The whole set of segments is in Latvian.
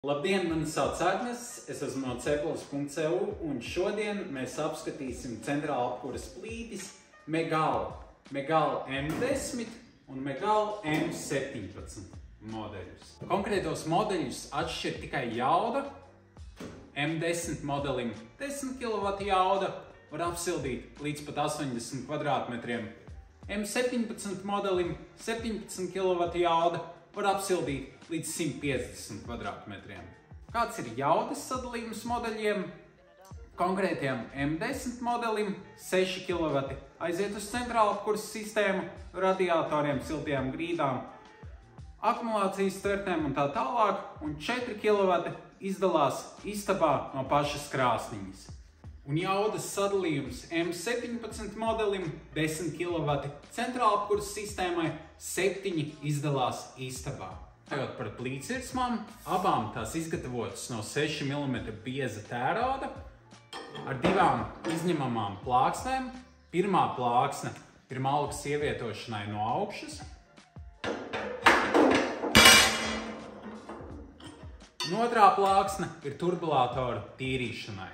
Labdien, mani sauc Agnes, es esmu no Ceplis.cu un šodien mēs apskatīsim centrāla apkures plītis Megal M10 un Megal M17 modeļus. Konkrētos modeļus atšķir tikai jauda. M10 modelim 10 kW jauda var apsildīt līdz pat 80 kvadrātmetriem. M17 modelim 17 kW jauda var apsildīt līdz 150 kvadrātmetriem. Kāds ir jaudas sadalījums modeļiem? Konkrētiem M10 modelim 6 kW aiziet uz centrāla apkures sistēmu, radiatoriem, siltajām grīdām, akumulācijas tvertnēm un tā tālāk, un 4 kW izdalās istabā no pašas krāsniņas. Un jaudas sadalījums M17 modelim 10 kW centrāla apkures sistēmai, 7 izdalās istabā. Tagad par plītsvirsmām. Abām tās izgatavotas no 6 mm bieza tērauda ar divām izņemamām plāksnēm. Pirmā plāksne ir malkas ievietošanai no augšas. Un otrā plāksne ir turbulātora tīrīšanai.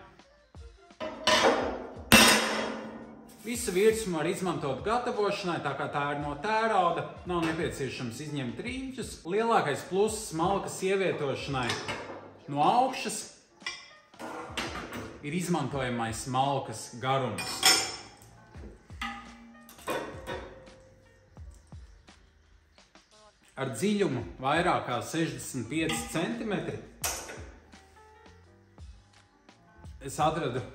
Visu virsmu var izmantot gatavošanai, tā kā tā ir no tērauda, nav nepieciešams izņemt riņķus. Lielākais pluss malkas ievietošanai no augšas ir izmantojamais malkas garums. Ar dziļumu vairāk kā 65 cm es atradu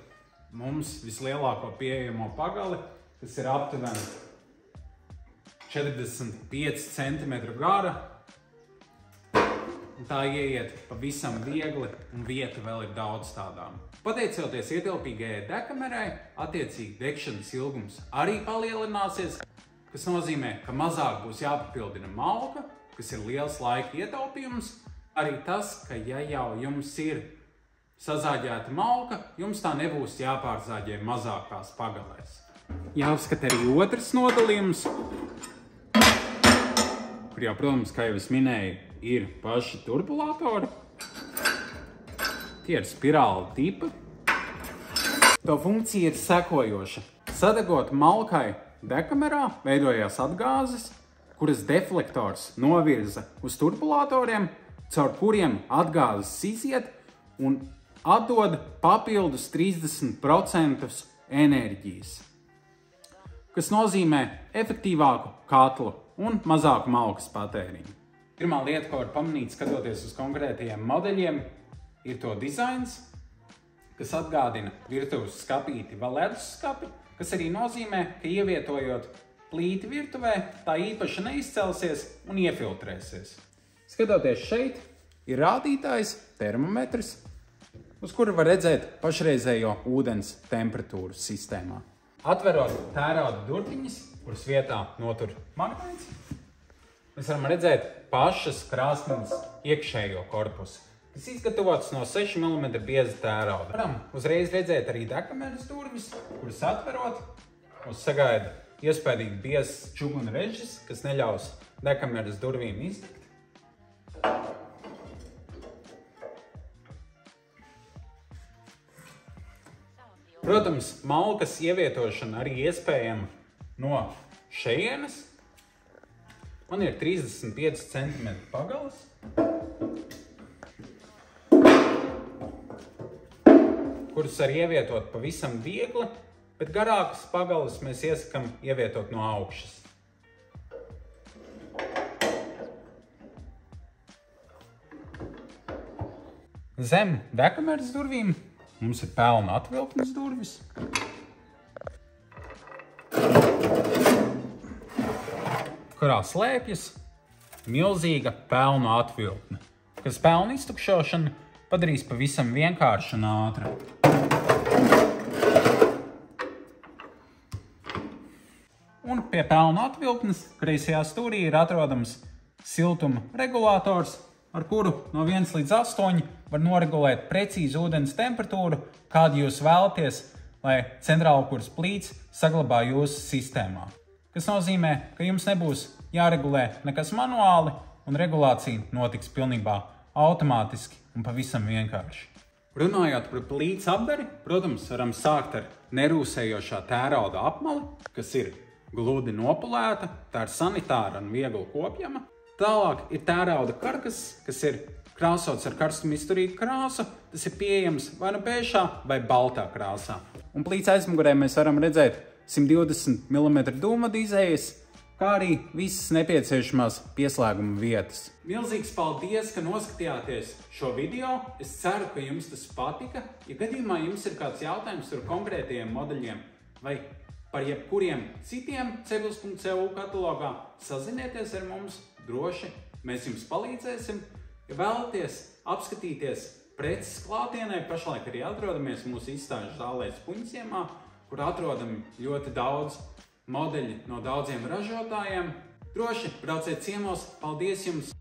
mums vislielāko pieejamo pagali, kas ir aptuveni 45 cm gara. Un tā ieiet pavisam viegli, un vieta vēl ir daudz tādām. Pateicoties ietilpīgajai degkamerai, attiecīgi degšanas ilgums arī palielināsies, kas nozīmē, ka mazāk būs jāpapildina malka, kas ir liels laika ietaupījums. Arī tas, ka ja jau jums ir sazāģēta malka, jums tā nebūs jāpārzāģē mazākās pagalēs. Jāapskata arī otrs nodalījums, kur jau, protams, kā jau es minēju, ir paši turbulātori. Tie ir spirāli tipa. To funkcija ir sekojoša. Sadegot malkai degkamerā, veidojās atgāzes, kuras deflektors novirza uz turbulātoriem, caur kuriem atgāzes iziet un atdod papildus 30% enerģijas, kas nozīmē efektīvāku katlu un mazāku malkas patēriņu. Pirmā lieta, ko var pamanīt, skatoties uz konkrētajiem modeļiem, ir to dizains, kas atgādina virtuves skapīti vai ledusskapi, kas arī nozīmē, ka ievietojot plīti virtuvē, tā īpaši neizcelsies un iefiltrēsies. Skatoties šeit, ir rādītājs, termometrs, uz kura var redzēt pašreizējo ūdens temperatūru sistēmā. Atverot tērauda durtiņas, kuras vietā notur magnēts, mēs varam redzēt pašas krāsnes iekšējo korpusu, kas izgatavots no 6 mm bieza tērauda. Varam uzreiz redzēt arī degkameras durvis, kuras atverot, mūs sagaida iespējīgi biezs čuguna režis, kas neļaus degkameras durvīm izdegt. Protams, malkas ievietošana arī iespējama no šejienes. Man ir 35 cm pagalas. Kurus var ievietot pavisam viegli, bet garākas pagalas mēs iesakam ievietot no augšas. Zem degkameras durvīm mums ir pelna atvilknes durvis. Kurā slēpjas milzīga pelnu atvilkne, kas pelnu iztukšošanu padarīs pavisam vienkārši un ātri. Un pie pelnu atvilknes kreisajā stūrī ir atrodams siltuma regulators, ar kuru no 1 līdz 8 var noregulēt precīzi ūdens temperatūru, kādu jūs vēlaties, lai centrāla apkures plīts saglabā jūsu sistēmā. Kas nozīmē, ka jums nebūs jāregulē nekas manuāli un regulācija notiks pilnībā automātiski un pavisam vienkārši. Runājot par plīts apdari, protams, varam sākt ar nerūsējošā tērauda apmali, kas ir gludi nopulēta, tā ir sanitāra un viegli kopjama. Tālāk ir tērauda karkas, kas ir krāsots ar karstumu izturīgu krāsu, tas ir pieejams vai nu beižā vai baltā krāsā. Un plīts aizmugurē mēs varam redzēt 120 mm dūmvadu izējas, kā arī visas nepieciešamās pieslēguma vietas. Milzīgs paldies, ka noskatījāties šo video. Es ceru, ka jums tas patika. Ja gadījumā jums ir kāds jautājums par konkrētajiem modeļiem vai par jebkuriem citiem C++CU katalogā, sazinieties ar mums droši, mēs jums palīdzēsim. Ja vēlaties apskatīties preces klātienē, pašlaik arī atrodamies mūsu izstāžu zālē Spunķciemā, kur atrodami ļoti daudz modeļi no daudziem ražotājiem. Droši brauciet ciemos, paldies jums